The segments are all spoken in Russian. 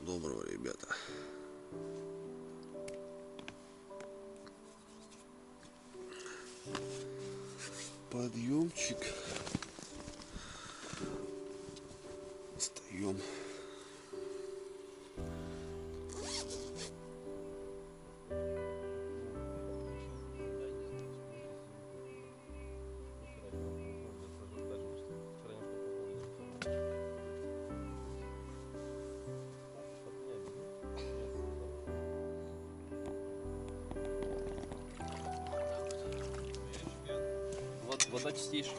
Доброго, ребята. Подъемчик. Встаем. Вода чистейшая.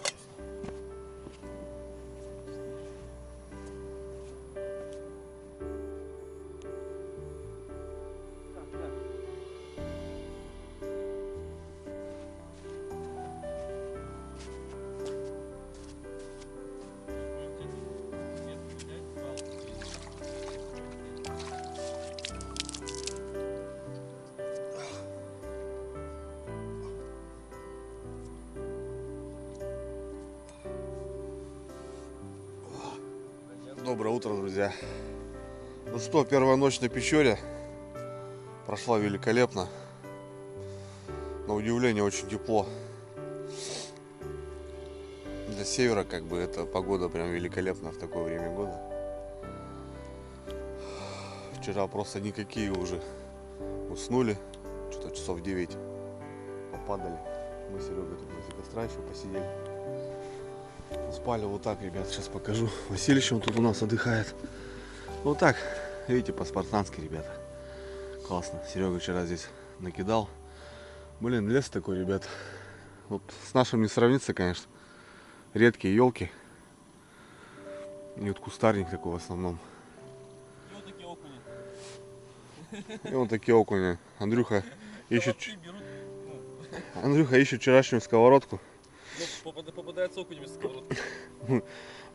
Доброе утро, друзья. Ну что, первая ночь на Печоре прошла великолепно. На удивление, очень тепло. Для севера, как бы, эта погода прям великолепна в такое время года. Вчера просто никакие уже уснули. Что-то часов 9 попадали. Мы с Серегой тут возле костра еще посидели. Спали вот так, ребят, сейчас покажу. Василич он тут у нас отдыхает. Вот так, видите, по-спартански, ребята. Классно. Серега вчера здесь накидал. Блин, лес такой, ребят. Вот с нашим не сравнится, конечно. Редкие елки. И вот кустарник такой в основном. И вот такие окуни. И вот такие окуни. Андрюха ищет Колотки берут. вчерашнюю сковородку. Ну, попадается окунями с сковородкой.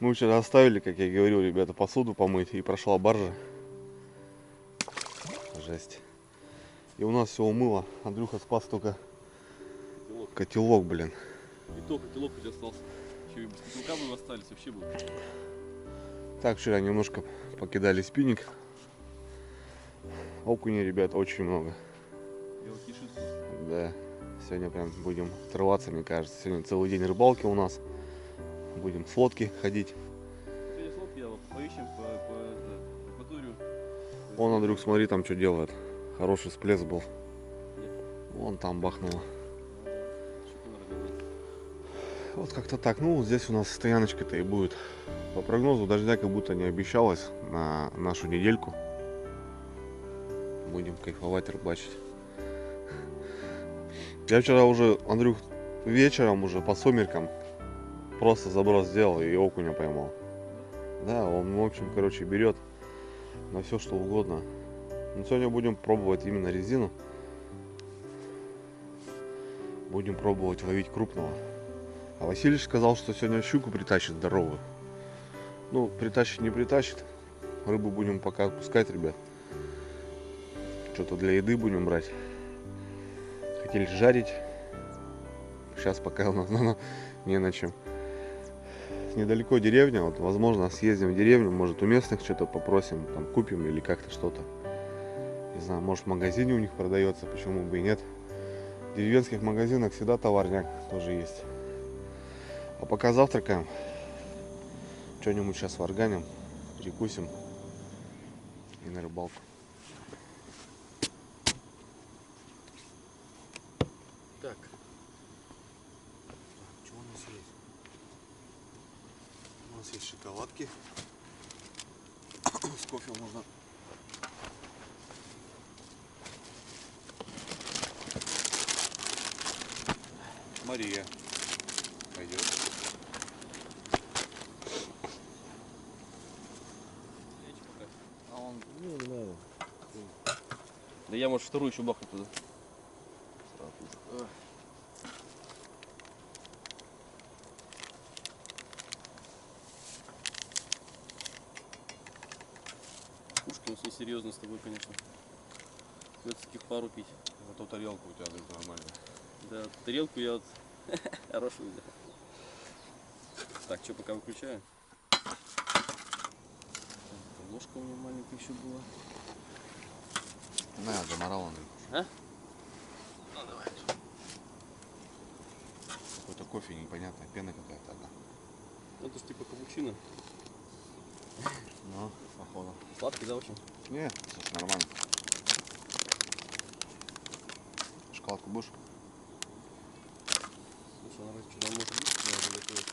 Мы вчера оставили, как я говорил, ребята, посуду помыть. И прошла баржа. Жесть. И у нас все умыло. Андрюха спас только котелок, блин. И то котелок хоть остался. Еще и без котелка бы остались, вообще бы. Так, вчера немножко покидали спиннинг. Окуней, ребят, очень много. Да. Сегодня прям будем отрываться, мне кажется. Сегодня целый день рыбалки у нас. Будем с лодки ходить. Сегодня с лодки поищем по акваторию. Вон, Андрюх, смотри, там что делает. Хороший всплеск был. Вон там бахнуло. Вот как-то так. Ну, здесь у нас стояночка-то и будет. По прогнозу дождя как будто не обещалось на нашу недельку. Будем кайфовать, рыбачить. Я вчера уже, Андрюх, вечером уже по сумеркам просто заброс сделал и окуня поймал. Да, он, в общем, короче, берет на все что угодно. Но сегодня будем пробовать именно резину. Будем пробовать ловить крупного. А Василий сказал, что сегодня щуку притащит здоровую. Ну, притащит, не притащит. Рыбу будем пока отпускать, ребят. Что-то для еды будем брать. Хотели жарить. Сейчас пока у нас не на чем. Недалеко деревня. Вот, возможно, съездим в деревню. Может, у местных что-то попросим. Там купим или как-то что-то. Не знаю, может, в магазине у них продается. Почему бы и нет. В деревенских магазинах всегда товарняк тоже есть. А пока завтракаем. Что-нибудь сейчас варганим. Перекусим. И на рыбалку. Так. Что у нас есть? У нас есть шоколадки. С кофе можно. Мария. Пойдет. А он... Не надо. Да я, может, вторую еще бахну туда. Ушки Ну, с несерьезно с тобой, конечно. Придется таких пару пить. Зато тарелку у тебя нормально. Да, тарелку я вот хорошую взял. Так, что пока выключаю? Ложка у меня маленькая еще была. На, заморал он. А? Ну давай. Какой-то кофе непонятная, пена какая-то. Ну, это ж типа капучино. Ну, походу. Сладкий, да, очень? Нет, слушай, нормально. Шоколадку будешь? Слушай, она что, может быть, надо готовить.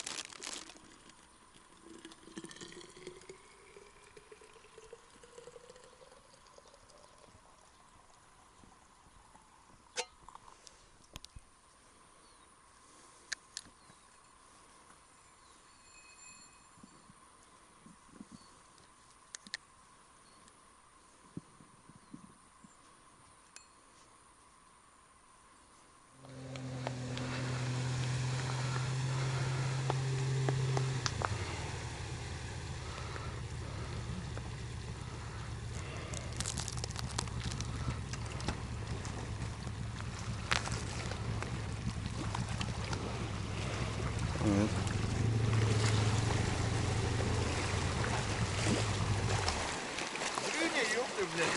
Нет.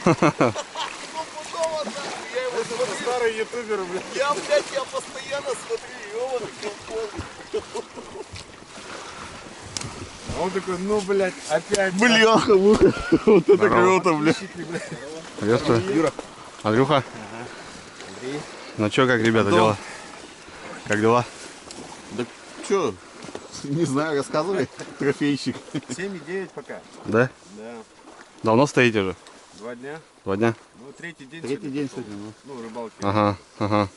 Это старый ютубер, блядь. Я постоянно смотрю, ёбаный колхоз. А он такой, ну, блядь, опять. Бляха, вот это круто, блядь. Приветствую. Юра. Андрюха. Андрей. Ну чё, как, ребята, дела? Как дела? Да чё, не знаю, рассказывай, трофейщик. 7,9 пока. Да? Да. Давно стоите уже? 2 дня. 2 дня? Ну, третий день. Третий день пошел. сегодня, Ну, рыбалки. Ага, ага.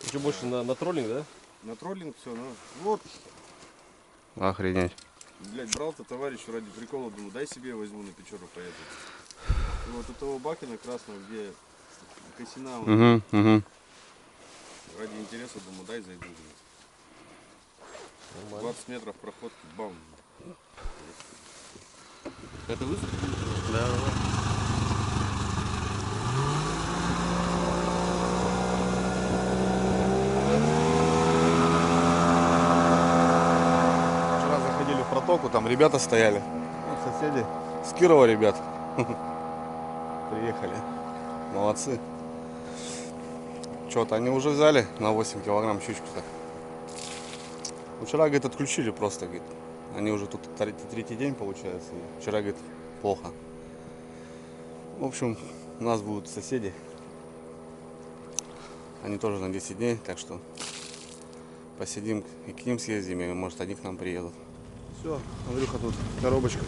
Что больше на троллинг, да? На троллинг все, ну. Вот, Охренеть. блядь, брал-то товарищ ради прикола, думаю, дай себе я возьму на Печору поеду. Вот этого Бакина красного, где косина, вот, Угу, угу. ради интереса, думаю, дай зайду. 20 метров проходки, бам. Это высох? Да, да, да. Вчера заходили в протоку, там ребята стояли. Ну, соседи. С Кирова ребят. Приехали. Молодцы. Что-то они уже взяли на 8 килограмм щучку-то. Вчера, говорит, отключили просто, говорит. Они уже тут третий день, получается. И вчера, говорит, плохо. В общем, у нас будут соседи. Они тоже на 10 дней, так что посидим и к ним съездим, и может они к нам приедут. Все, Андрюха тут коробочка.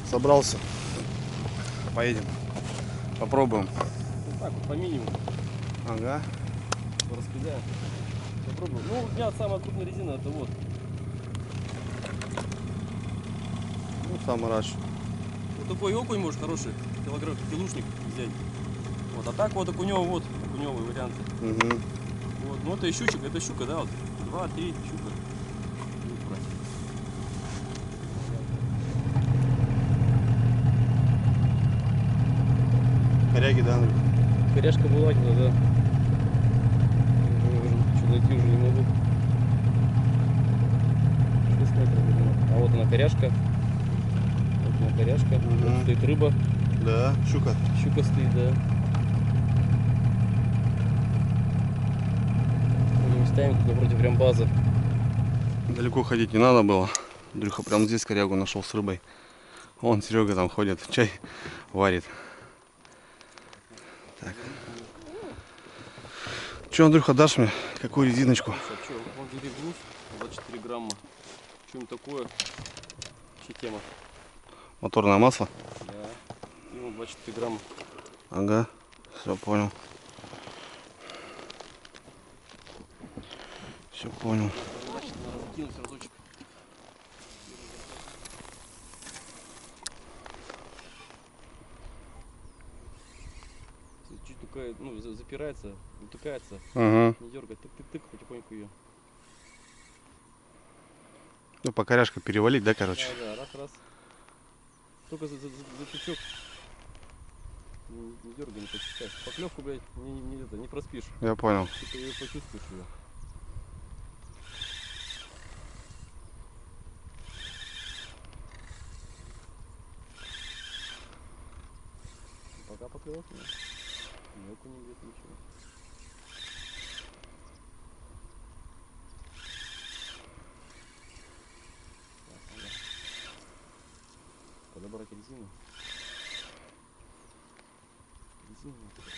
Собрался. Поедем. Попробуем. Ну так вот, по минимуму. Ага. Распределяем. Попробуем. Ну, у меня самая крупная резина, это вот. Ну, самый раш. Вот такой окунь можешь хороший, килограмм, килушник взять. Вот, а так вот окунёвый, вот, окунёвый вариант. Угу. Вот, ну это и щучек, это щука, да, вот. 2-3 щука. Будут брать. Коряги, да, Андрюха? Коряшка была где-то, да. Что найти уже не могу. 6 метров, видимо. А вот она коряшка. Вот она коряшка. Мгм. Вот стоит рыба. Да, щука. Щука стоит, да. Мы ставим тут напротив рембаза. Далеко ходить не надо было. Андрюха прям здесь корягу нашел с рыбой. Вон Серега там ходит, чай варит. Так. Че, Андрюха, дашь мне какую резиночку? А что, он груз 24 грамма. Что-нибудь такое. Вообще тема. Моторное масло? Да. Ему 24 грамма. Ага, все понял. Все понял. Значит, надо закинуть разочек. Чуть такая, ну, запирается, утыкается. Ага. Не дергать, тык-тык-тык, потихоньку ее. Ну, по коряшке перевалить, да, короче? Да, раз-раз. Только за тычок Не дергай, не почитай. Поклевку, блядь, не проспишь. Я понял. Ты ее почувствуешь ее. Пока поклевок нет. Нету нигде ничего. Так, надо подобрать резину. Резину надо подобрать.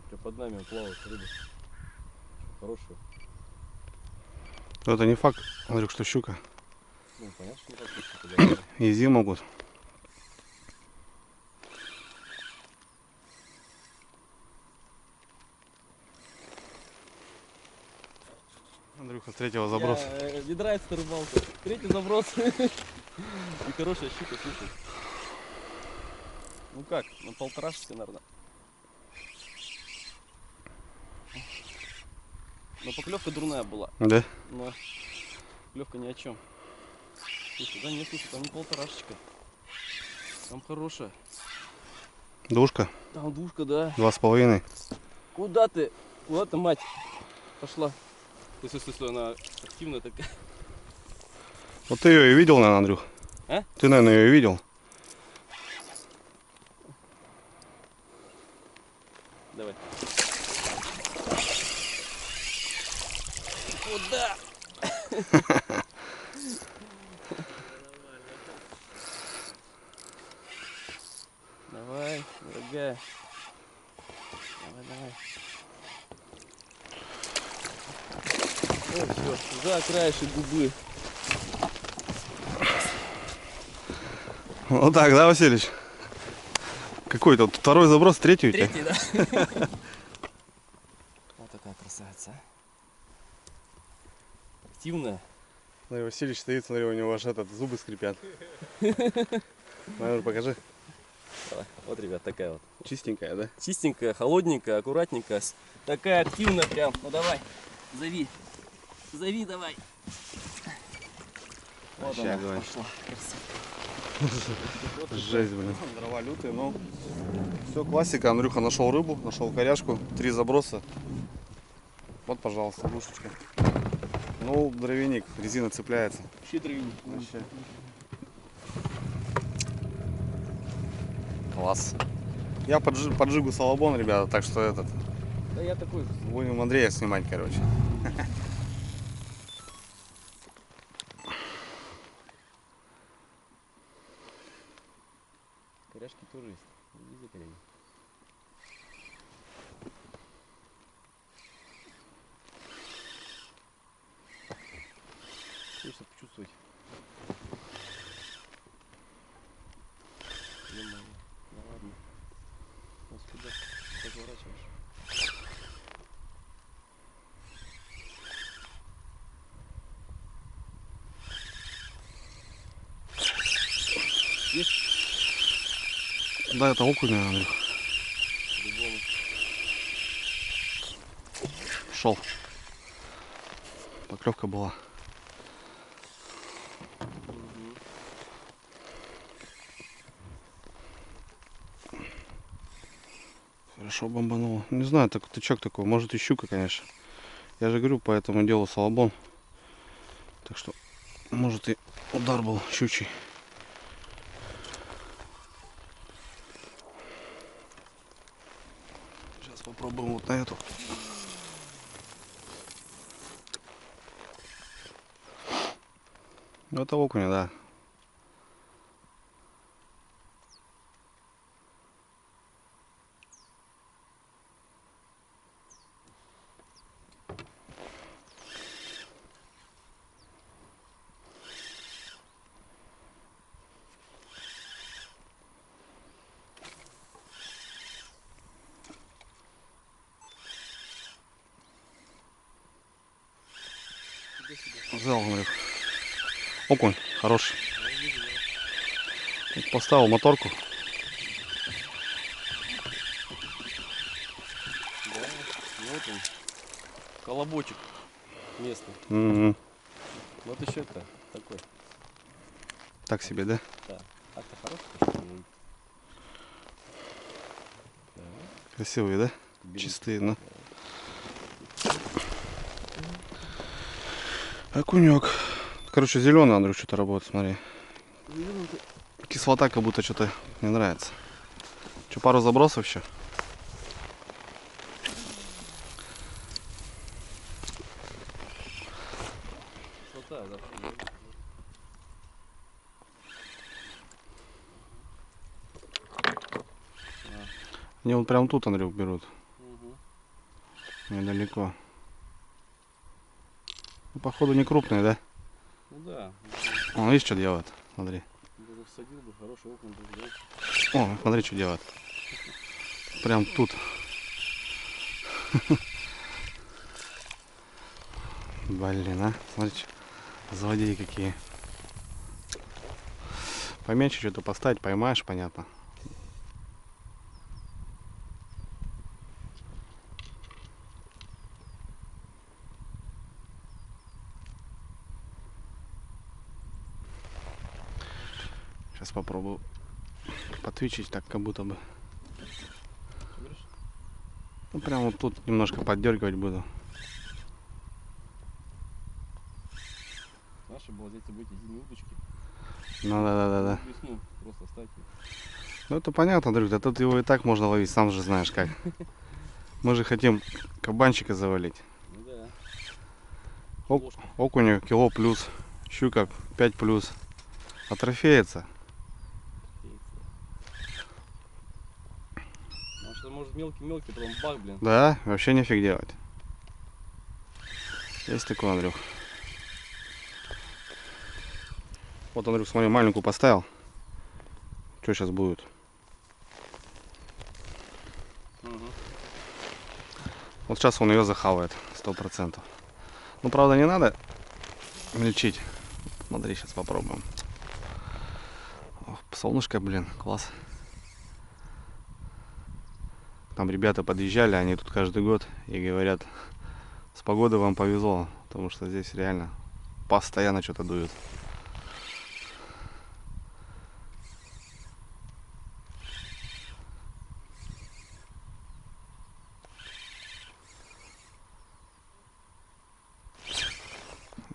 Прям под нами плавает рыба. Хорошая. Но это не факт, Андрюх, что щука. Ну, понятно, что не так просто. Изи могут. Андрюха с третьего заброса. Не нравится рыбалка. Третий заброс. И хорошая щука, слушай. Ну как, на полторашечке, наверное. Но поклевка дурная была. Да? Но поклевка ни о чем. Слушай, да нет, слушай, там не полторашечка. Там хорошая. Душка. Там двушка, да. 2,5. Куда ты? Куда ты, мать? Пошла. Стой, она активная такая. Вот ты ее и видел, наверное, Андрюх? А? Ты, наверное, ее и видел. Давай. Куда? Давай, дорогая. Давай. О, все, за краешек губы. Вот так, да, Васильевич? Какой тут второй заброс, третий у тебя? Третий, да? Вот такая красавица. Активная. Смотри, Васильевич стоит, смотри, у него аж зубы скрипят. Наверное, покажи. Давай. Вот, ребят, такая вот. Чистенькая, да? Чистенькая, холодненькая, аккуратненькая. Такая активная прям. Ну давай, зови. Зови давай. Вот Ща, она давай. пошла. Жесть, блин. Дрова лютые, но все классика. Андрюха нашел рыбу, нашел коряшку, 3 заброса. Вот, пожалуйста, душечка. Ну, дровяник, резина цепляется. Щедрый. Вообще. Класс. Я поджигу салабон, ребята, так что этот. Да я такой же. Будем Андрея снимать, короче. Коряшки тоже есть. Везде коряги. Хочется почувствовать. Ё-моё. Да ладно. Вот сюда разворачиваешь. Есть? Да, это окунь, Андрюх. По-любому. Шел. Поклевка была. Мгм. Хорошо бомбануло. Не знаю, так тычок такой. Может и щука, конечно. Я же говорю, по этому делу салабон. Так что, может и удар был щучий. Сейчас попробуем вот на эту. Ну, это окуня, да. Взял, Андрюх. Окунь, хороший. Поставил моторку. вот он, колобочек местный. Мгм. Вот еще это такой. Так себе, да? Да. Так-то хороший, конечно. Да. Красивые, да? Беленький. Чистые, ну. Окунек. Короче, зеленый, Андрюх, что-то работает, смотри. Кислота как будто что-то не нравится. Что, пару забросов еще? Кислота, да. Они вот прям тут, Андрюх, берут. Угу. Недалеко. Ну, походу не крупные, да? Ну да. Он, видишь, что делает? Смотри. Даже всадил бы, хороший окунь был, да? О, смотри, что делает. Прям тут. Блин, а? Смотрите, злодеи какие. Поменьше что-то поставить, поймаешь, понятно. Сейчас попробую потвичить так, как будто бы. Что говоришь? Ну, прям вот тут немножко поддергивать буду. Наши было здесь быть эти удочки. Ну да. Весну просто стать. Ну это понятно, друг, да тут его и так можно ловить, сам же знаешь как. Мы же хотим кабанчика завалить. Ну да. Окуню кило плюс, щука 5 плюс. А трофеется. А что может мелкий, потом бах, блин. Да, вообще нефиг делать. Есть такой, Андрюх. Вот, Андрюх, смотри, маленькую поставил. Что сейчас будет? Угу. Вот сейчас он ее захавает, 100%. Ну, правда, не надо мельчить. Смотри, сейчас попробуем. Ох, солнышко, блин, класс. Там ребята подъезжали, они тут каждый год и говорят, с погодой вам повезло, потому что здесь реально постоянно что-то дует.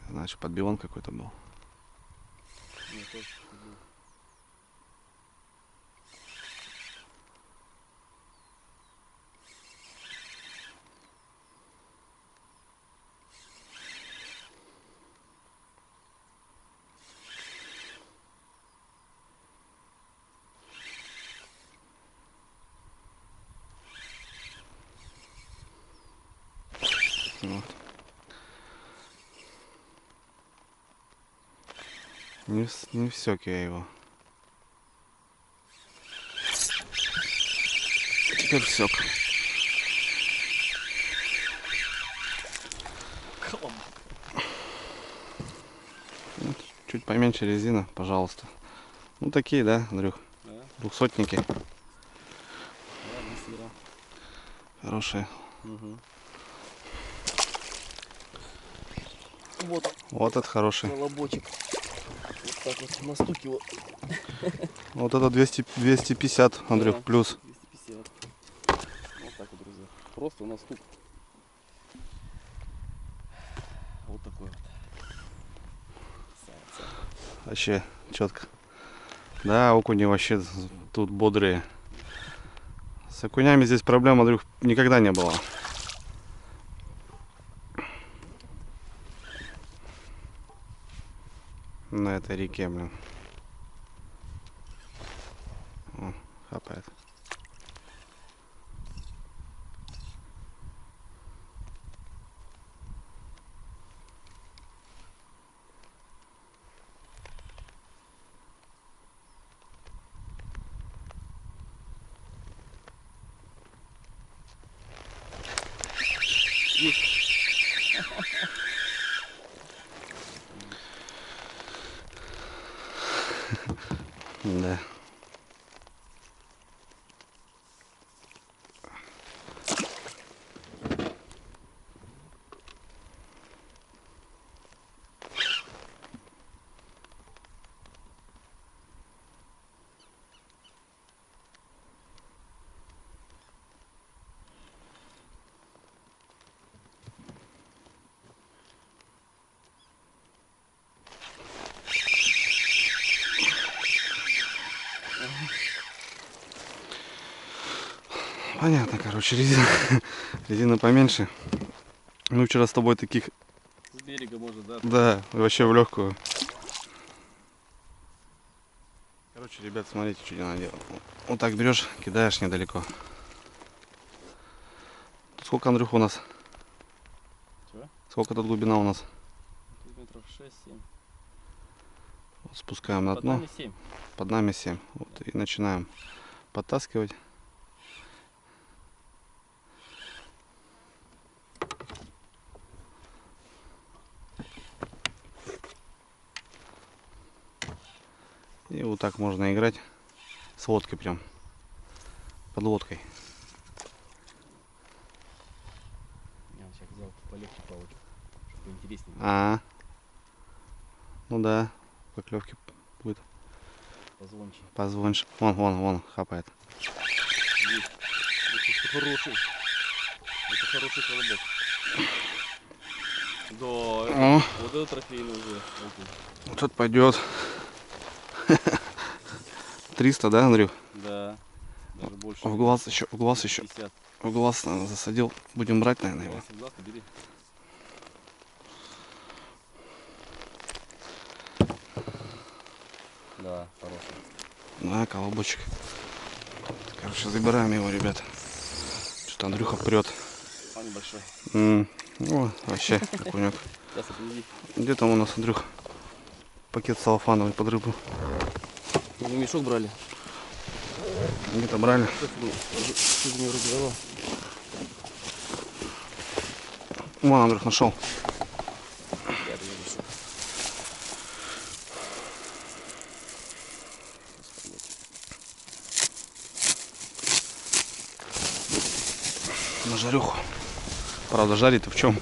Значит, подбивон какой-то был. Мне тоже было. Вот. Не всек я его. Теперь всек. Чуть поменьше резина, пожалуйста. Ну такие, да, Андрюх? Да, Двухсотники. да, нихера. Хорошие. Угу. Вот он, Вот это хороший. колобочек. Вот так вот на стук его. Вот это 250, Андрюх, Да, плюс. 250. Вот так вот, друзья. Просто на стук. Вот такой вот. Красавица. Вообще четко. Да, окуни вообще тут бодрые. С окунями здесь проблем, Андрюх, никогда не было. На этой реке, блин. О, хапает. Да. Понятно, короче, резина, резина поменьше. Мы вчера с тобой таких, С берега может, да? да, вообще в легкую. Короче, ребят, смотрите, что надо делать. Вот так берешь, кидаешь недалеко. Сколько, Андрюха, у нас? Чего? Сколько тут глубина у нас? Тут метров 6-7. Вот спускаем на Под дно. нами 7. Под нами 7. Вот, и начинаем подтаскивать. И вот так можно играть с лодкой прям. Под лодкой. Я сейчас взял полегче палочку, чтобы поинтереснее было. А, ну да, поклевки будет Позвонче. позвонче. Вон, хапает. Есть. Это хороший. Это хороший колобок. Да, О, вот это трофейный уже. Окунь. вот тут пойдет. 300, да, Андрюх? Да. Даже больше. В глаз еще, в глаз еще. 50. В глаз наверное, засадил. Будем брать, наверное, его. Давай согласно, бери. Да, хороший. Да, колобочек. Короче, забираем его, ребят. Что-то Андрюха прет. А небольшой. О, вообще, окунек. Сейчас отвези. Где там у нас, Андрюх? Пакет салофановый под рыбу. Мы мешок брали. Где-то брали. Что ты мне вроде давал? Вон, Андрюх, нашел. Я это не мешок. На жарюху. Правда, жарит-то в чем?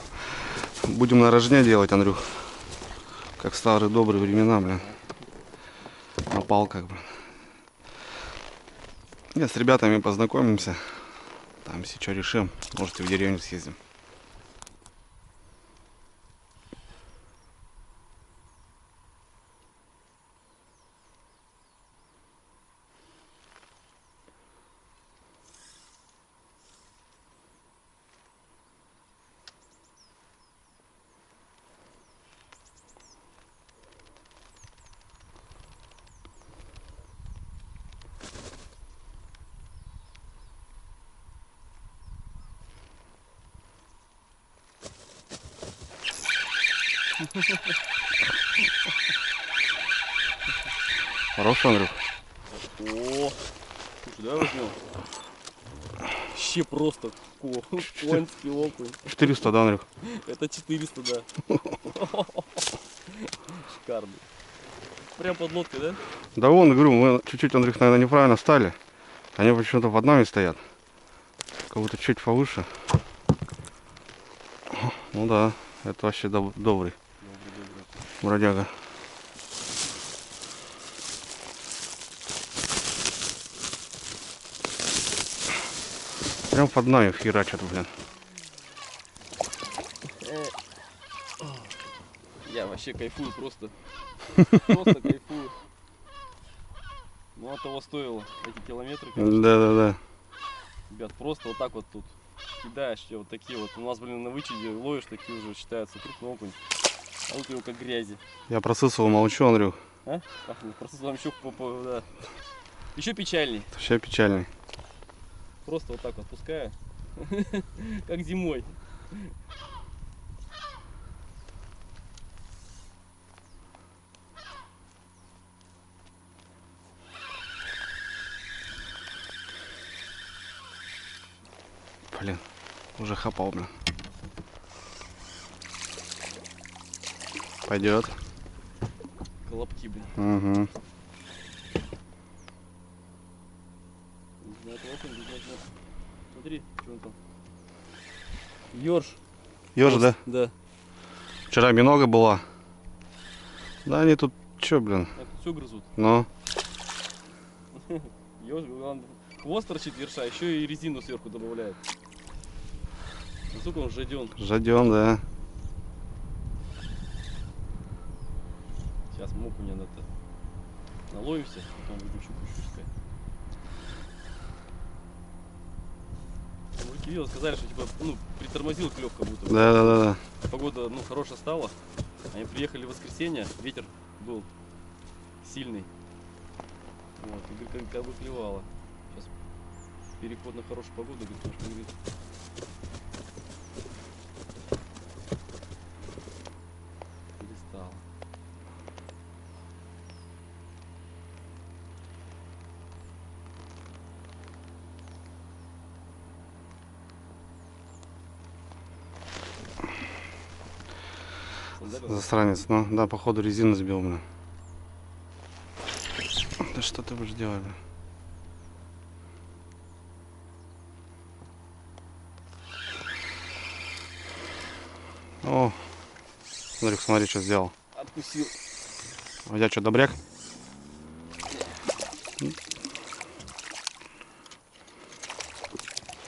Будем на рожне делать, Андрюх. Как в старые добрые времена, блин. На палках, блин. Нет, с ребятами познакомимся. Там, если что, решим. Можете в деревню съездим. Хороший, Андрюх? О, слушай, давай возьмем. Вообще просто конский окунь. 400, да, Андрюх? Это 400, да. Шикарный. Прям под лодкой, да? Да вон, говорю, мы чуть-чуть, Андрюх, наверное, неправильно стали. Они почему-то под нами стоят. Как будто чуть повыше. Ну да, это вообще добрый бродяга. Прям под нами херачат, блин. Я вообще кайфую просто. Просто кайфую. Ну, от того стоило эти километры, конечно. Да-да-да. Ребят, просто вот так вот тут кидаешь тебе вот такие вот. У нас, блин, на вычеде ловишь, такие уже считаются крупный окунь. А вот его как грязи. Я про Сысову молчу, Андрюх. А? Просто вам еще, да. Еще печальней. Вообще печальный. Просто вот так вот пускаю. Как зимой. Блин, уже хапал, блин. Пойдет. Колобки, блин. Угу. Не знаю, это окунь, не знаю, нет. Смотри, что он там. Ёрш. Ёж, да? Да. Вчера минога была. Да они тут, чё, блин? Это все грызут. Ну, Ёж, он хвост торчит верша, еще и резину сверху добавляет. Насколько он жаден. жаден, да. Сейчас мы окуня надо наловимся, потом будем щуку искать. фотки видел, сказали, что типа, ну, притормозил клев как будто бы. Да. Погода, ну, хорошая стала. Они приехали в воскресенье, ветер был сильный. Вот, и как бы клевало. Сейчас переход на хорошую погоду, говорит, может, говорит. Перестало. Сандалия? Засранец. Ну, да, походу резину сбил, блин. Да что ты будешь делать, блин? О, Андрюх, смотри, что сделал. Откусил. У тебя что, добряк?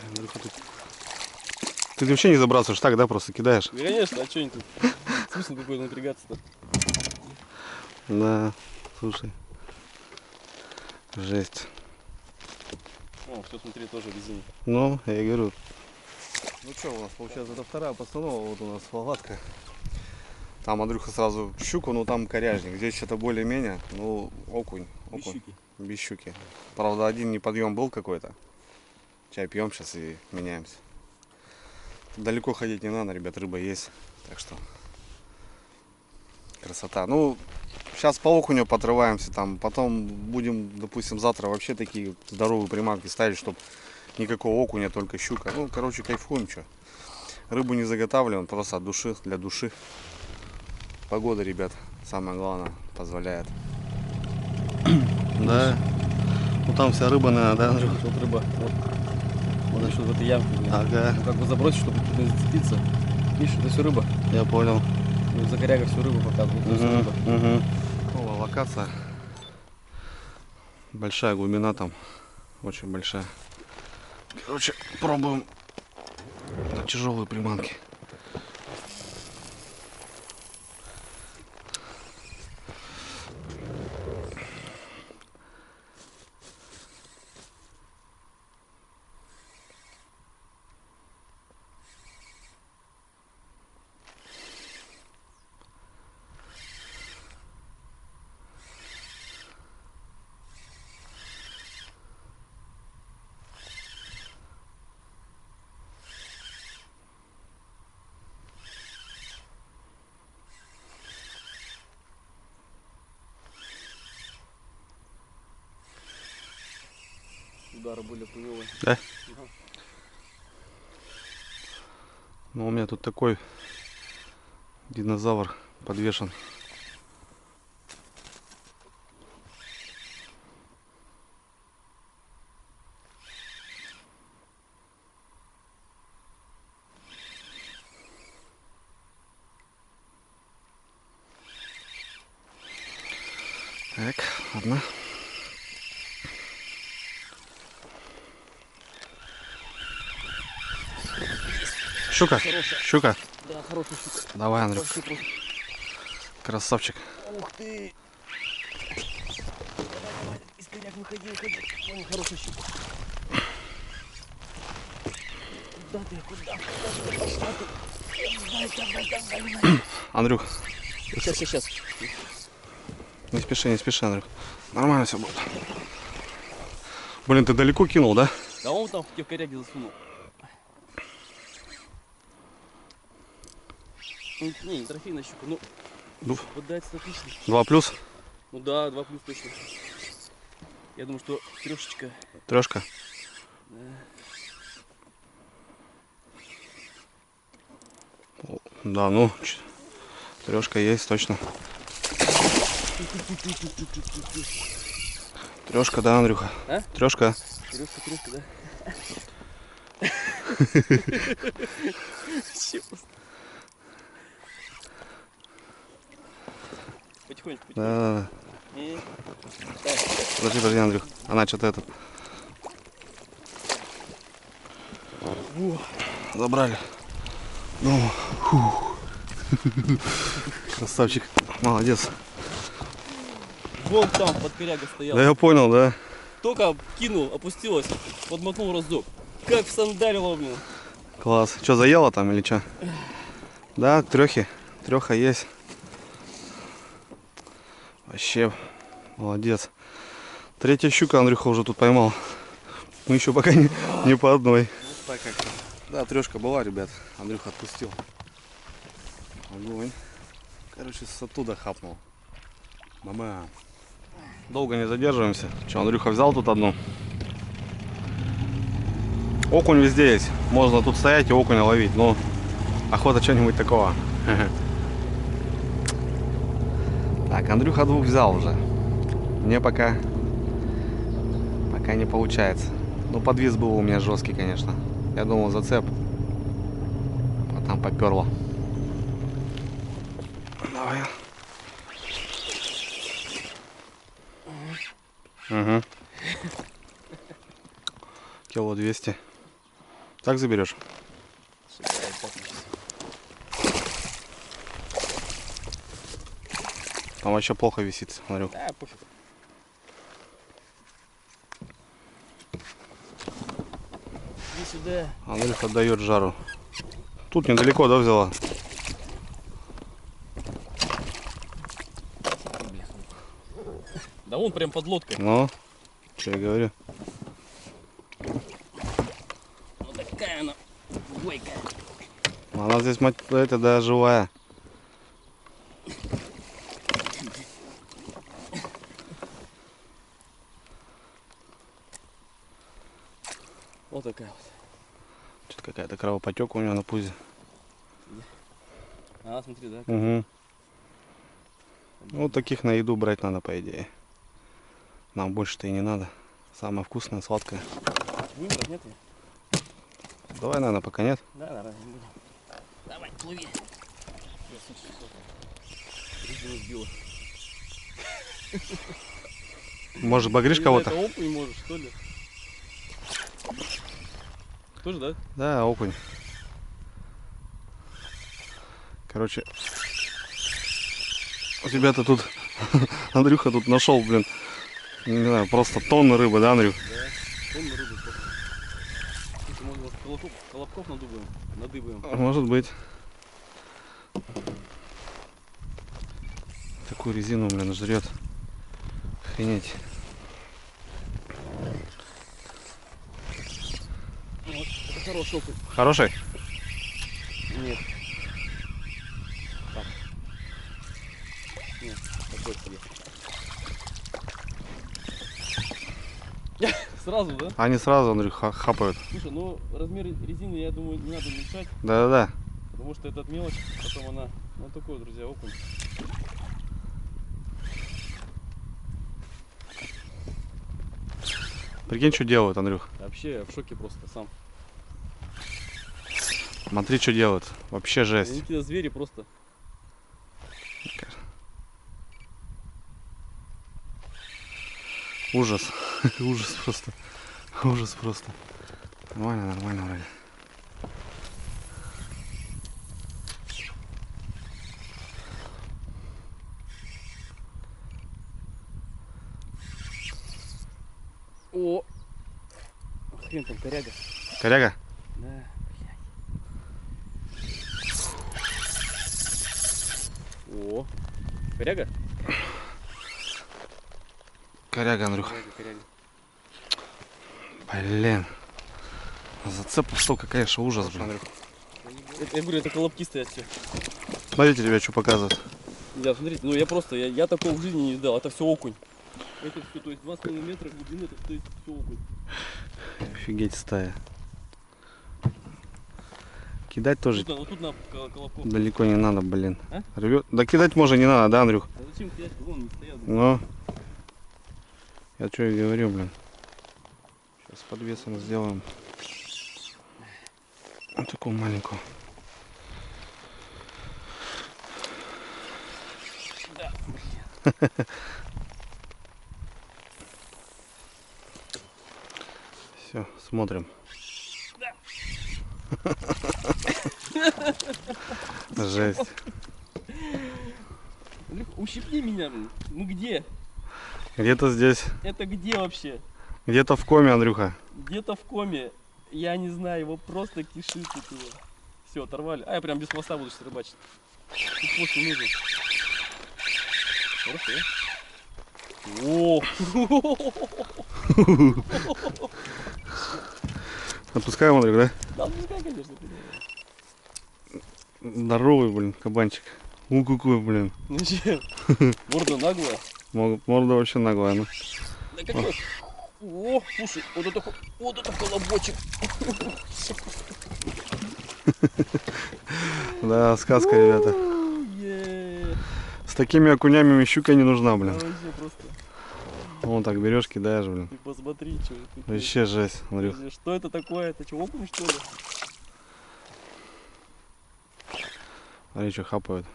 Андрюха, ты вообще не забрасываешь, так, да, просто кидаешь? Ну, конечно, а что они тут? Смысл какой напрягаться-то? Да, слушай. Жесть. О, все, смотри, тоже резина. Ну, я и говорю. Ну что, у нас получается это вторая постанова, вот у нас флагатка. Там Андрюха сразу щуку, ну там коряжник. Здесь что-то более-менее, ну окунь. Без щуки. Без щуки. Правда, один неподъем был какой-то. Чай пьем сейчас и меняемся. Далеко ходить не надо, ребят, рыба есть. Так что красота. Ну, сейчас по окуню подрываемся там. Потом будем, допустим, завтра вообще такие здоровые приманки ставить, чтобы никакого окуня, только щука. Ну, короче, кайфуем, что. Рыбу не заготавливаем, просто от души, для души. Погода, ребят, самое главное, позволяет. Да. Ну там вся рыба, наверное, да, Андрюх? Вот рыба. Вот еще в этой ямке. Ага. Ну, как бы забросить, чтобы туда не зацепиться. Видишь, это все рыба. Я понял. Ну, за коряга всю рыбу показывает. Это всё рыба. О, локация. Большая глубина там. Очень большая. Короче, пробуем на тяжелые приманки. Удары были хуёвые. Да? Ага. Ну, у меня тут такой динозавр подвешен. Так, ладно. Щука, Хорошая. щука. Да, хорошая щука. Давай, Андрюх, Вообще просто. красавчик. Ух ты! Давай, из коряг выходи, выходи. О, хорошая щука. Куда ты, куда ты? Андрюх, Сейчас. не спеши, Андрюх. Нормально все будет. Блин, ты далеко кинул, да? Да он там в те коряги засунул. Ну, не трофейная щука, ну, Ну, подается отлично. 2 плюс, Ну да, 2 плюс точно. Я думаю, что трешечка. трешка. Да, ну, трешка есть точно. Трешка, да, Андрюха? А? Трешка. Трешка, да? Потихонечку. Да. И... Подожди, Андрюх. Она что-то этот. Забрали. Ну, красавчик. Молодец. Вон там под коряга стоял. Да я понял, да. Только кинул, опустилась, подмотнул разок. Как всандалило, блин. Класс. Что, заело там или что? Да, трехи. Треха есть. Вообще, молодец. Третья щука Андрюха уже тут поймал. Мы еще пока не по одной. Вот так как-то. Да, трешка была, ребят. Андрюха отпустил. Огонь. Короче, с оттуда хапнул. Мама. Долго не задерживаемся. Че, Андрюха взял тут одну. Окунь везде есть. Можно тут стоять и окуня ловить. Но охота что-нибудь такого. Так, Андрюха двух взял уже. Мне пока не получается. Ну, подвис был у меня жесткий, конечно. Я думал, зацеп. А там поперло. Давай. Угу. Кило 200. Так заберешь? Там вообще плохо висит, смотрю. Да, пофиг. Иди сюда. Андрюха отдает жару. Тут недалеко, да, взяла? Да вон прям под лодкой. Ну, что я говорю. Вот такая она бойкая. Она здесь, мать, это, да, живая. Вот такая вот. Что-то какая-то кровопотека у нее на пузе. А, смотри, да? Угу. Вот таких на еду брать надо, по идее. Нам больше-то и не надо. Самое вкусное, сладкое. Выбрать нет? Давай, наверное, пока нет. Да, да, не будем. Давай, плыви. Резину сбила. Может, багришь кого-то? Это окунь можешь, что ли? Тоже, да? Да, окунь. Короче, у тебя-то тут, Андрюха тут нашел, блин, не знаю, просто тонны рыбы, да, Андрюх? Да, тонна рыбы просто. Слушай, может, колобков надыбаем? Может быть. Такую резину, блин, жрет. Охренеть. Вот, это хороший окунь. Хороший? Нет. Так. Нет, такой себе. Сразу, да? Они сразу, Андрюх, хапают. Слушай, ну размер резины, я думаю, не надо уменьшать, Да-да-да. потому что этот мелочь, потом она, ну такой, друзья, окунь. Прикинь, что делают, Андрюх. Вообще я в шоке просто сам. Смотри, что делают. Вообще Они жесть. какие-то звери просто. Ужас. Ужас просто. Ужас просто. Нормально, нормально вроде. О! Хрен там, коряга. Коряга? Да, блядь. О! Коряга? Коряга, Андрюха. Коряга. Блин. Зацепов столько, конечно, ужас, блин. Я говорю, это колобки стоят все. Смотрите, ребят, что показывают. Да, смотрите, ну я такого в жизни не видал, это все окунь. Это все, то есть 2,5 метра глубины, это то есть все окунь. Офигеть, стая. Кидать тоже Тут на колобков. далеко не надо, блин. А? Рвет. Да кидать можно не надо, да, Андрюх? Да зачем кидать, вон не стоят. Ну, я что и говорю, блин. Сейчас подвесом сделаем. Вот такую маленькую. Да. Все, смотрим. Жесть. Андрюх, ущипни меня, блин. Ну где? Где-то здесь, Это где вообще? где-то в коме, Андрюха. Где-то в коме. Я не знаю, его просто кишит тут его. Все, оторвали. А я прям без хвоста буду сейчас рыбачить. Тут хвост не нужен. Хорошо. О! Отпускаем, Андрюх, да? Да, пускай, конечно. Здоровый, блин, кабанчик. Какой, блин. Ну че? Морда наглая. Морда вообще наглая, ну. Да какой? О, слушай, вот это колобочек. Да, сказка, ребята. С такими окунями щука не нужна, блин. Вообще просто. Вон так берешь, кидаешь, блин. Ты посмотри, что это. Вообще жесть, Андрюх. Что это такое? Это что, окунь, что ли? Смотри, что хапают.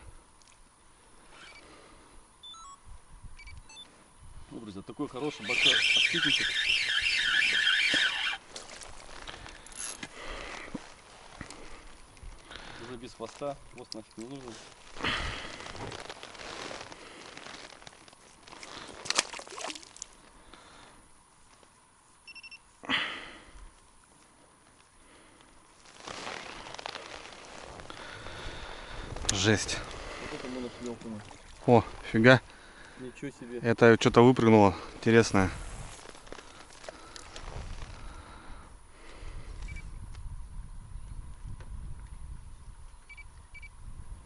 Ну, друзья, такой хороший большой отсыпничек. Уже без хвоста, хвост нафиг не нужен. Жесть. Вот это мы нашли окуня. О, фига. Ничего себе. Это что-то выпрыгнуло. Интересное.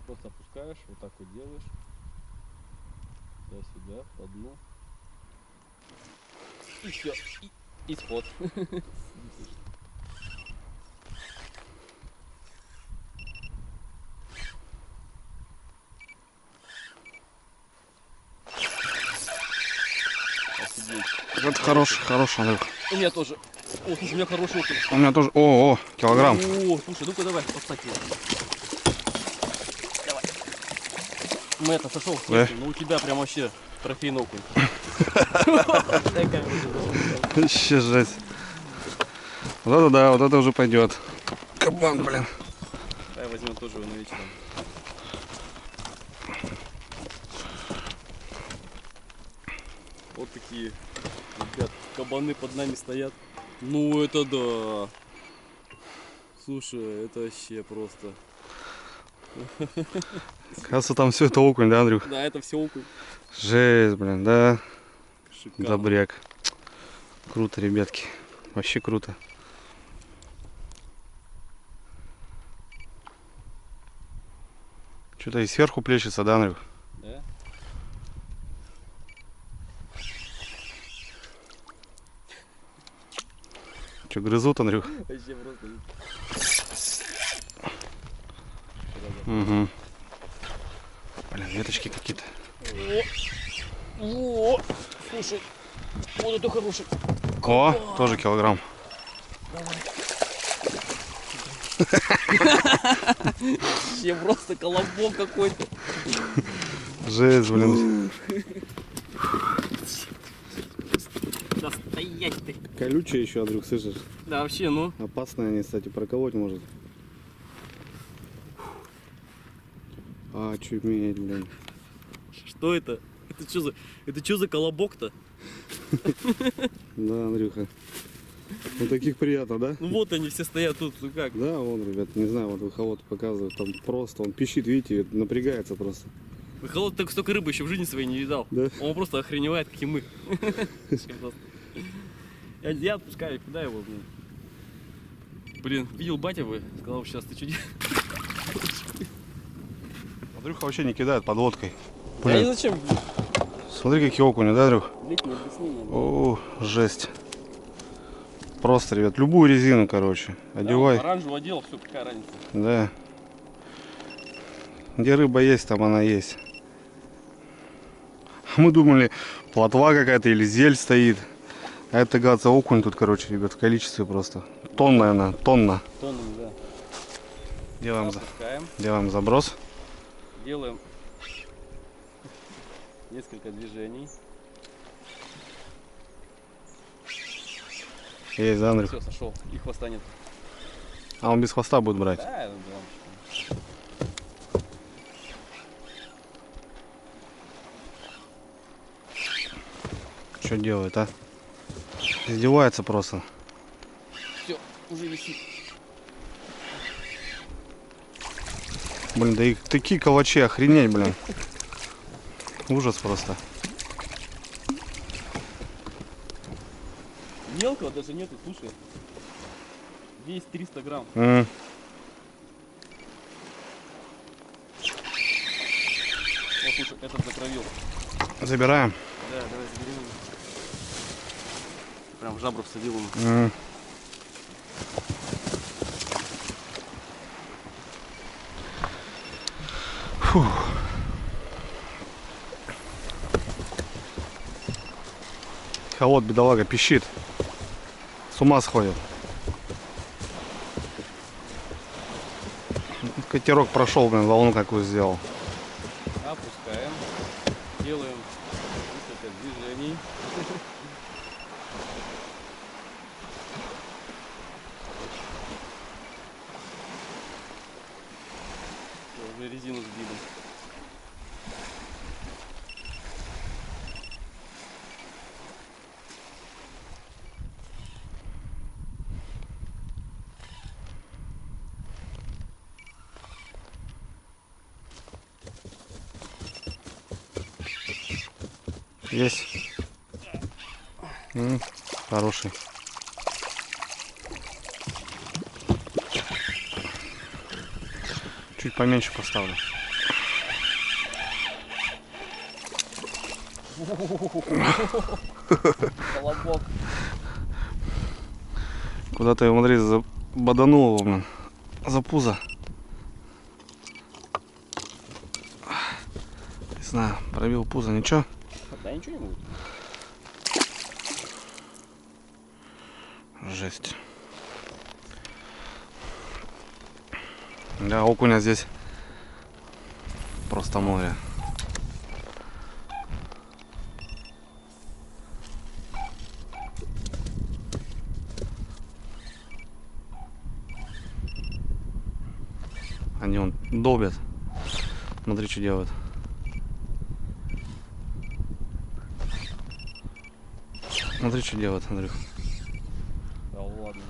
Просто опускаешь, вот так вот делаешь. Сюда, по дну. И все. И спот. Офигеть. Это хороший, Андрюх. У меня тоже. О, слушай, у меня хороший окунь. У меня тоже. О, килограмм. О, слушай, ну-ка давай, подставь его. Давай. Мы это сошел, Да? но у тебя прям вообще трофейный окунь. Вообще жесть. Вот это да, вот это уже пойдет. Кабан, блин. Давай возьмем тоже его на вечером. Вот такие, ребят, кабаны под нами стоят. Ну это да. Слушай, это вообще просто. Кажется, там все это окунь, да, Андрюх? Да, это все окунь. Жесть, блин, да. Шикарно. Добряк. Круто, ребятки. Вообще круто. Что-то и сверху плещется, да, Андрюх? Да? Что, грызут, Андрюх? Вообще просто. Угу. Блин, веточки какие-то. О, слушай, вот это хороший. О, тоже килограмм. Вообще просто колобок какой-то. Жесть, блин. Да стоять ты. Колючие еще, Андрюх, слышишь? Да вообще, ну. Опасные они, кстати, проколоть может. А, чуметь, блин. Что это? Это что за колобок-то? Да, Андрюха. Ну таких приятно, да? Ну вот они все стоят тут, ну как? Да, вон, ребят, не знаю, вот выхолод показывает, там просто, он пищит, видите, напрягается просто. Холод так столько рыбы еще в жизни своей не видал. Да? Он просто охреневает, как и мы. Я отпускаю, куда его, блин? Блин, видел батя вы? Сказал, сейчас ты что делаешь? Андрюха вообще не кидает подводкой. Я не Блин, зачем? смотри, какие окуни, да, Андрюх? Летнее объяснение. О, жесть. Просто, ребят, любую резину, короче, одевай. Оранжевого одел, все, какая разница. Да. Где рыба есть, там она есть. Мы думали, плотва какая-то или зель стоит. А это, оказывается, окунь тут, короче, ребят, в количестве просто. Тонна она, тонна. Тоннами, да. Опускаем. Делаем заброс. Делаем несколько движений. Есть, да, Андрюх? Все, сошел. И хвоста нет. А он без хвоста будет брать. Да, я думаю. Что делает, а? Издевается просто. Все, Уже висит. Блин, да и такие калачи, охренеть, блин. Ужас просто. Мелкого даже нету, слушай. Весь 300 грамм. М. Вот, слушай, этот закровил. Забираем. Да, давай заберем. Прям в жабру всадил ему. М. Фух. А вот бедолага пищит. С ума сходит. Катерок прошел, блин, волну какую сделал. Опускаем. Делаем несколько движений. Всё, уже резину сбили. Есть. М, хороший. Чуть поменьше поставлю. Колобок. Куда-то я, смотри, боданул его, блин, за пузо. Не знаю, пробил пузо, ничего. Да ничего не будет. Жесть. Да, окуня здесь просто море. Они вон долбят. Смотри, что делают. Смотри, что делают, Андрюх. Да ладно.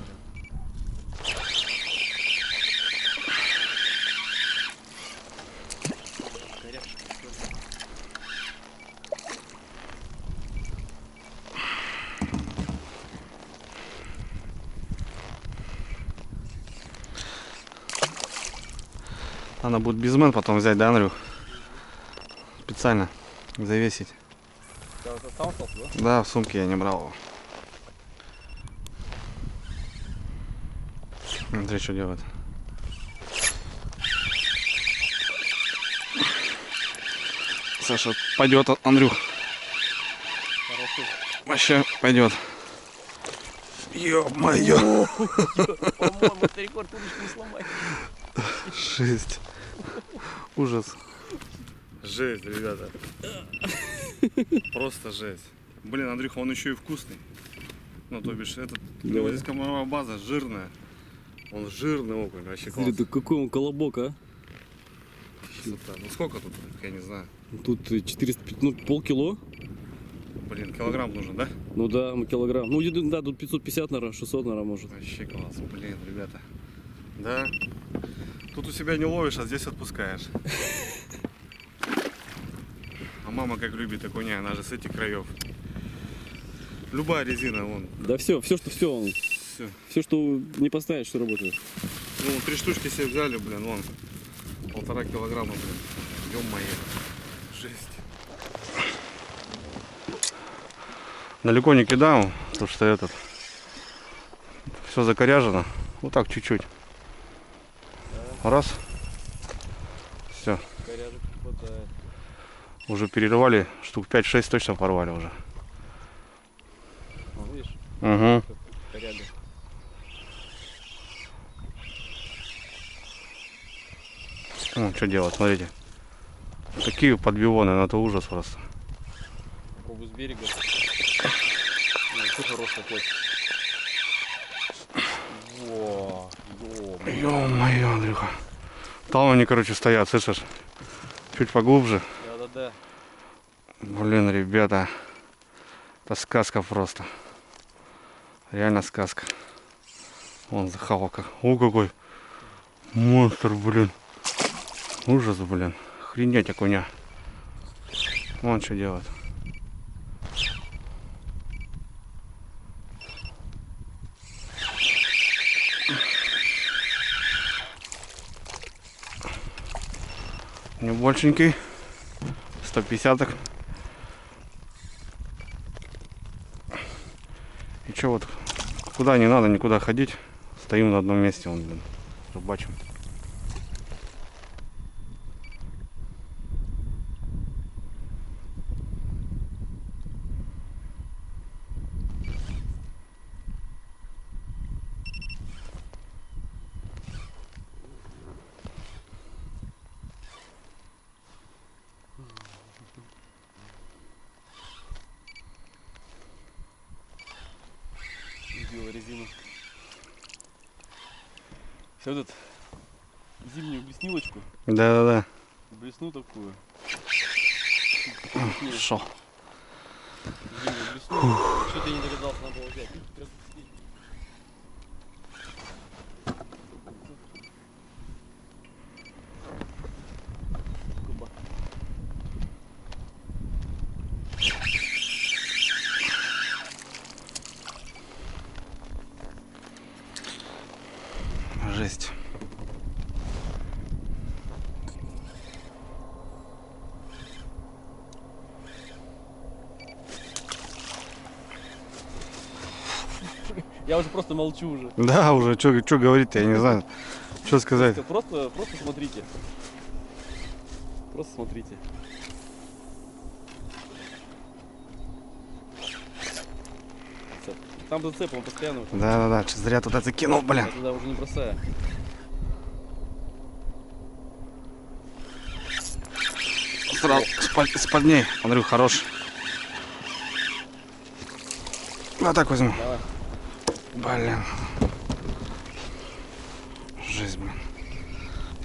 Надо будет безмен потом взять, да, Андрюх? Специально завесить. Да, это сам остался, да? Да, в сумке я не брал его. Смотри, что делает. Саша, пойдет, Андрюх. Хороший. Вообще пойдет. Ё-моё. По-моему, это рекорд удочку не сломать. Жесть. Ужас. Жесть, ребята. Просто жесть. Блин, Андрюха, он еще и вкусный. Ну, то бишь, этот клевозийская морская база жирная. Он жирный окунь, вообще Смотри, классно. да какой он колобок, а? Красота. Ну сколько тут, я не знаю. Тут 400, ну полкило. Блин, килограмм нужен, да? Ну да, килограмм. Ну да, тут 550, наверное, 600, наверное, может. Вообще класс, блин, ребята. Да. Тут у себя не ловишь, а здесь отпускаешь. А мама как любит окуня, она же с этих краев. Любая резина, вон. Да все, он. Все. Все, что не поставишь, что работает. Ну, 3 штучки себе взяли, блин, вон. 1,5 килограмма, блин. Ё-моё. Жесть. Далеко не кидал, потому что этот все закоряжено. Вот так чуть-чуть. Раз. Все. Коряжек хватает. Уже перерывали, штук 5-6 точно порвали уже. Ну, видишь, Угу. как коряга. Ну, что делать, смотрите. Такие подбивоны, ну, это ужас просто. Попробуй с берега. Ну, все хороший такой. Во, Ё-моё, Андрюха. Там они, короче, стоят, слышишь? Чуть поглубже. да-да-да. Блин, ребята. Это сказка просто. Реально сказка. Вон захавалка. О, какой монстр, блин. Ужас, блин. Охренеть, окуня. Вон что делает. Небольшенький. 150-ок. И что вот, куда не надо никуда ходить. Стоим на одном месте, вон, блин, рыбачим. Сделал резину. Сейчас вот зимнюю блеснилочку. Да-да-да. Блесну такую. Шо? Зимнюю блесну. Что-то я не догадался, надо было взять. Прям здесь. Куба. Жесть. Я уже просто молчу уже. Да, уже, что говорить-то, я не знаю. Что сказать. Просто смотрите. Просто смотрите. Цеп. Там зацеп, он постоянно. Да-да-да, что зря туда закинул, блин. Я туда уже не бросаю. Сразу спальней, Андрюх, хорош. Вот так возьму. Давай. Блин. Жесть, блин.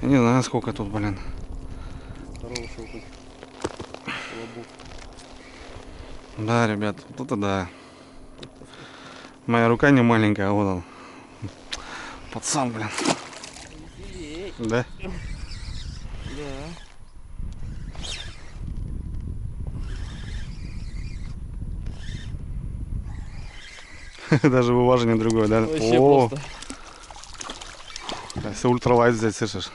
Я не знаю, сколько тут, блин. Хороший хоть. Лобок. Да, ребят, тут да. Моя рука не маленькая, а вот он. Пацан, блин. Да? Да. Даже вываживание другое, да? Вообще О, просто. если ультралайт взять, слышишь?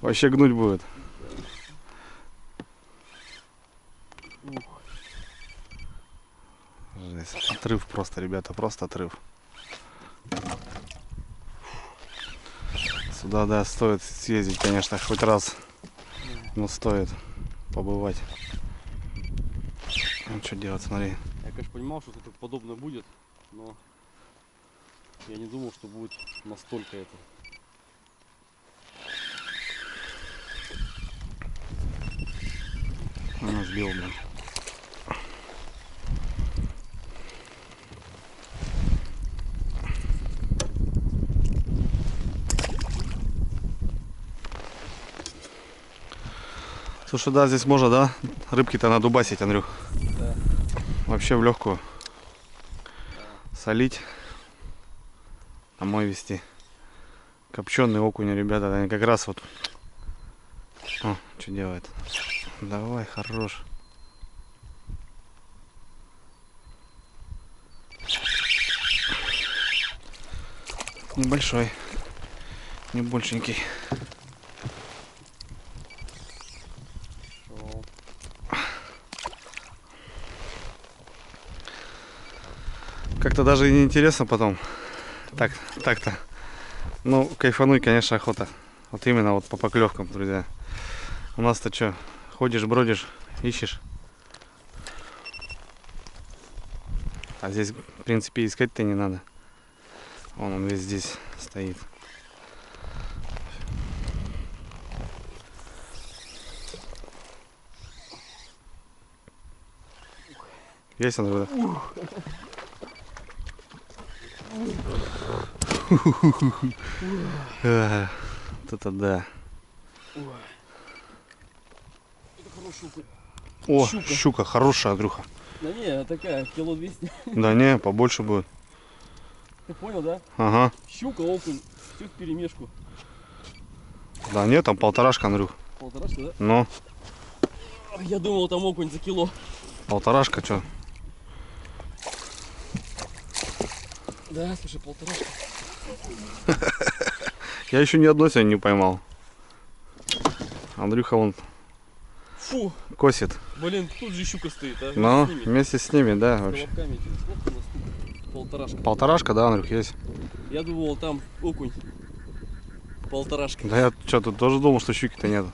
Вообще гнуть будет. Жесть. Отрыв просто, ребята, просто отрыв. Сюда, да, стоит съездить, конечно, хоть раз. Но стоит побывать. Ну, что делать, смотри. Я, конечно, понимал, что что-то подобное будет, но я не думал, что будет настолько это. Сбил, блин. Слушай, да, здесь можно, да, рыбки-то надубасить, Андрюх. Да. Вообще в легкую. Солить. Домой везти. Копченые окуни, ребята, они как раз вот. О, что делает? Давай, хорош. Небольшой. Не большенький. Шел. Как-то даже и не интересно потом. Так-то. Ну, кайфануть, конечно, охота. Вот именно вот по поклевкам, друзья. У нас-то что? Ходишь, бродишь, ищешь. А здесь, в принципе, искать-то не надо. Вон он весь здесь стоит. Есть он, да? Вот это да. Это хороший окунь. О, Щука. щука хорошая, Андрюха. Да не, такая, кило 200. Да не, побольше будет. Ты понял, да? Ага. Щука, окунь, все в перемешку. Да нет, там полторашка, Андрюх. Полторашка, да? Ну, Я думал, там окунь за кило. полторашка, что? Да, слушай, полторашка. Я еще ни одной сегодня не поймал. Андрюха вон Фу, косит. блин, тут же щука стоит, а? Ну, С ними. вместе с ними, да, С вообще. колобками этими. Сколько у нас тут? Полторашка. Полторашка, да, Андрюх, есть? Я думал, там окунь. Полторашка. Да я что, тут тоже думал, что щуки-то нет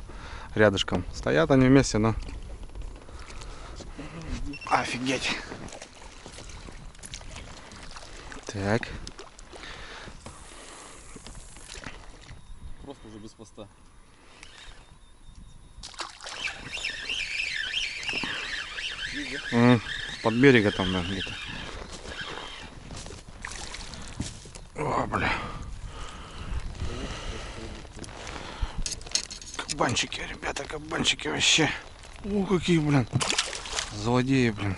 рядышком. Стоят они вместе, но... Офигеть. Так. Просто уже без поста. Под берега там, да, где-то. О, бля. Кабанчики, ребята, кабанчики вообще. О, какие, блин. Злодеи, блин.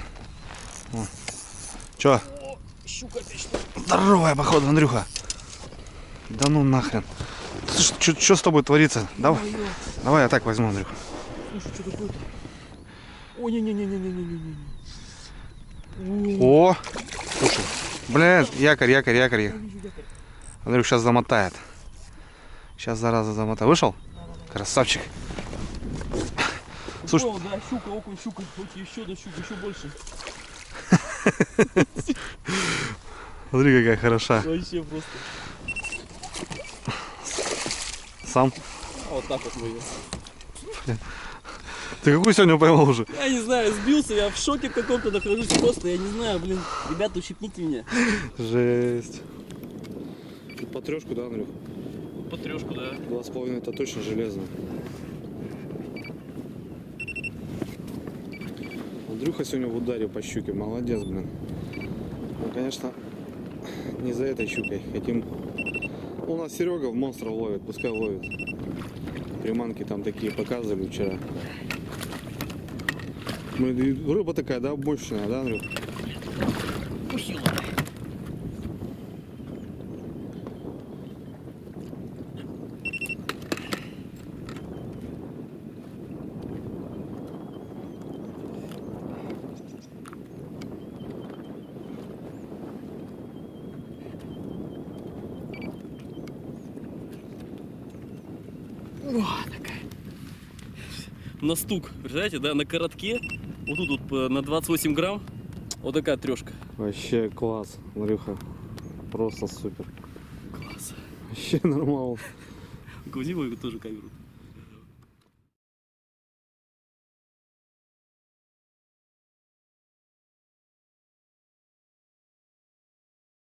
О. Чё? О, щука опять что? Здоровая, походу, Андрюха. Да ну нахрен. Что с тобой творится? Давай, давай я так возьму, Андрюха. Слушай, что такое-то? О, не-не-не-не-не-не-не-не. О, слушай. Блин, якорь. Андрюх сейчас замотает. Сейчас, зараза, замотает. Вышел? Красавчик. Слушай. О, да, щука, окунь, щука. Вот еще одна щука, еще больше. Смотри, какая хороша. Вообще просто. Сам. Вот так вот мы ее. Ты какую сегодня поймал уже? Я не знаю, сбился, я в шоке каком-то нахожусь просто, я не знаю, блин. Ребята, ущипните меня. Жесть. По трешку, да, Андрюх? По трешку, да. 2,5 это точно железно. Андрюха сегодня в ударе по щуке. Молодец, блин. Ну, конечно, не за этой щукой. Хотим... У нас Серега в монстров ловит, пускай ловит. Приманки там такие показывали вчера. Блин, рыба такая, да, мощная, да, Андрюх? Ухилая. О, такая. На стук, представляете, да, на коротке, вот тут вот на 28 грамм, вот такая трешка. Вообще класс, Андрюха. Просто супер. Класс. Вообще нормально. Грузи мою тоже камеру.